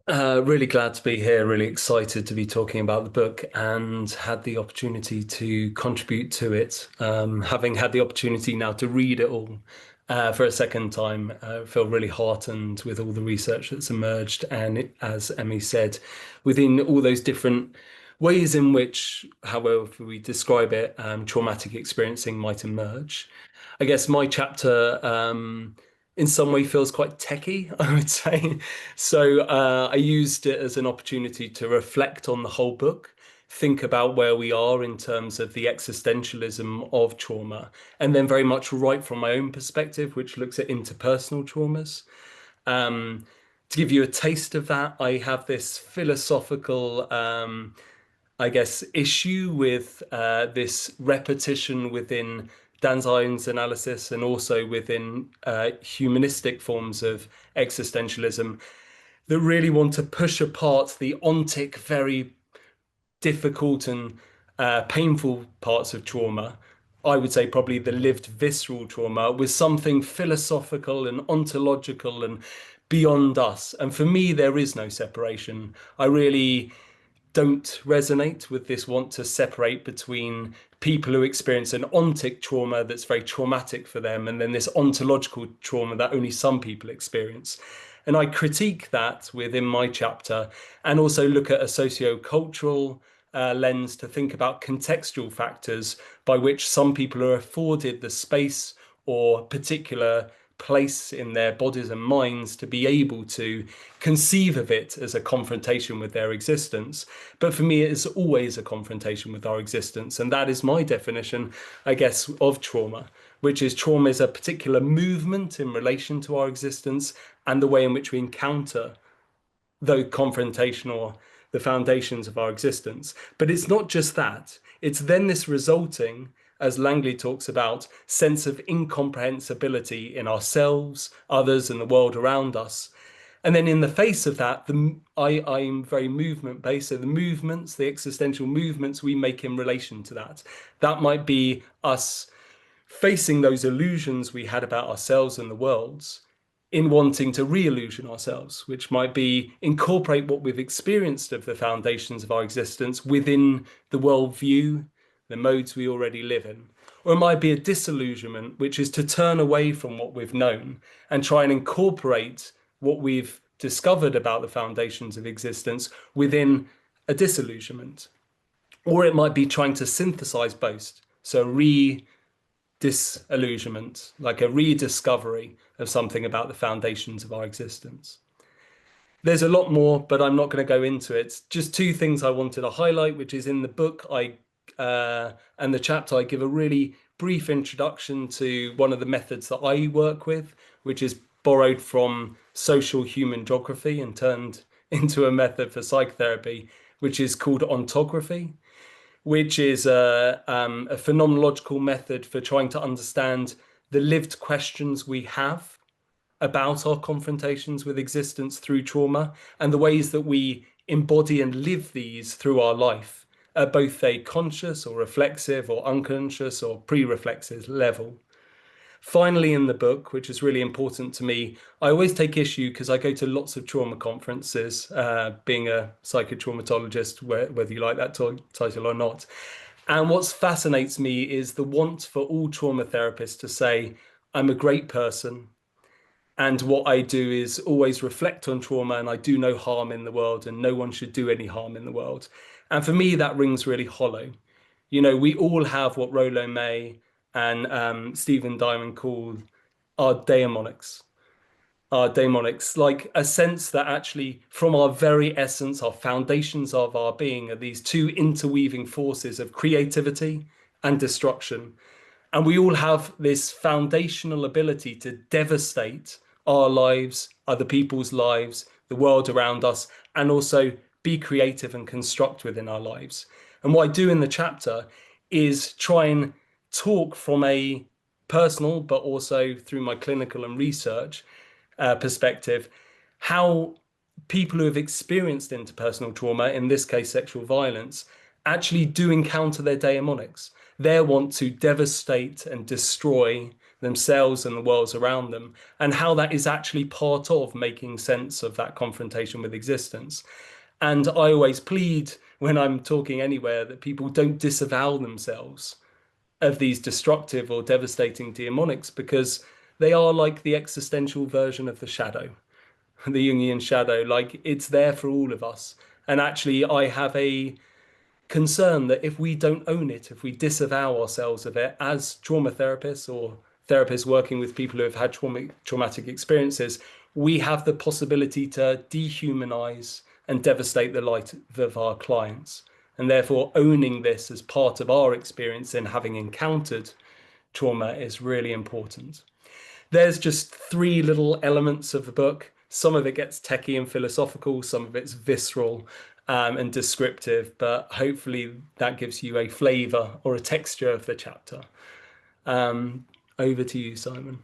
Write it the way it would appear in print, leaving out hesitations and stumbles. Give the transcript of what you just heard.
Really glad to be here, really excited to be talking about the book and had the opportunity to contribute to it. Having had the opportunity now to read it all for a second time, I feel really heartened with all the research that's emerged. And as Emmy said, within all those different ways in which, however we describe it, traumatic experiencing might emerge. I guess my chapter in some way feels quite techie, I would say. So I used it as an opportunity to reflect on the whole book, think about where we are in terms of the existentialism of trauma, and then very much right from my own perspective, which looks at interpersonal traumas. To give you a taste of that, I have this philosophical I guess, issue with this repetition within Danzig's analysis and also within humanistic forms of existentialism that really want to push apart the ontic, very difficult and painful parts of trauma. I would say probably the lived visceral trauma with something philosophical and ontological and beyond us. And for me, there is no separation. I really don't resonate with this want to separate between people who experience an ontic trauma that's very traumatic for them and then this ontological trauma that only some people experience. And I critique that within my chapter and also look at a socio-cultural lens to think about contextual factors by which some people are afforded the space or particular place in their bodies and minds to be able to conceive of it as a confrontation with their existence. But for me, it is always a confrontation with our existence. And that is my definition, I guess, of trauma, which is trauma is a particular movement in relation to our existence and the way in which we encounter the confrontation or the foundations of our existence. But it's not just that. It's then this resulting, as Langley talks about, sense of incomprehensibility in ourselves, others, and the world around us. And then in the face of that, I'm very movement based. So the movements, the existential movements we make in relation to that, that might be us facing those illusions we had about ourselves and the worlds in wanting to re-illusion ourselves, which might be incorporate what we've experienced of the foundations of our existence within the worldview, the modes we already live in. Or it might be a disillusionment, which is to turn away from what we've known and try and incorporate what we've discovered about the foundations of existence within a disillusionment. Or it might be trying to synthesize both. So disillusionment, like a rediscovery of something about the foundations of our existence. There's a lot more, but I'm not going to go into it. Just two things I wanted to highlight, which is in the book, and the chapter, I give a really brief introduction to one of the methods that I work with, which is borrowed from social human geography and turned into a method for psychotherapy, which is called ontography, which is a phenomenological method for trying to understand the lived questions we have about our confrontations with existence through trauma and the ways that we embody and live these through our life at both a conscious or reflexive or unconscious or pre-reflexive level. Finally, in the book, which is really important to me, I always take issue because I go to lots of trauma conferences, being a psychotraumatologist, whether you like that title or not. And what fascinates me is the want for all trauma therapists to say, I'm a great person. And what I do is always reflect on trauma and I do no harm in the world and no one should do any harm in the world. And for me, that rings really hollow. You know, we all have what Rollo May and Stephen Diamond called our daemonics, like a sense that actually from our very essence, our foundations of our being are these two interweaving forces of creativity and destruction. And we all have this foundational ability to devastate our lives, other people's lives, the world around us, and also be creative and construct within our lives. And what I do in the chapter is try and talk from a personal, but also through my clinical and research perspective, how people who have experienced interpersonal trauma, in this case sexual violence, actually do encounter their daemonics. They want to devastate and destroy themselves and the worlds around them, and how that is actually part of making sense of that confrontation with existence. And I always plead when I'm talking anywhere that people don't disavow themselves of these destructive or devastating demonics, because they are like the existential version of the shadow, the Jungian shadow. Like, it's there for all of us. And actually, I have a concern that if we don't own it, if we disavow ourselves of it as trauma therapists or therapists working with people who have had traumatic experiences, we have the possibility to dehumanize and devastate the life of our clients. And therefore, owning this as part of our experience in having encountered trauma is really important. There's just three little elements of the book. Some of it gets techie and philosophical, some of it's visceral and descriptive, but hopefully that gives you a flavor or a texture of the chapter. Over to you, Simon.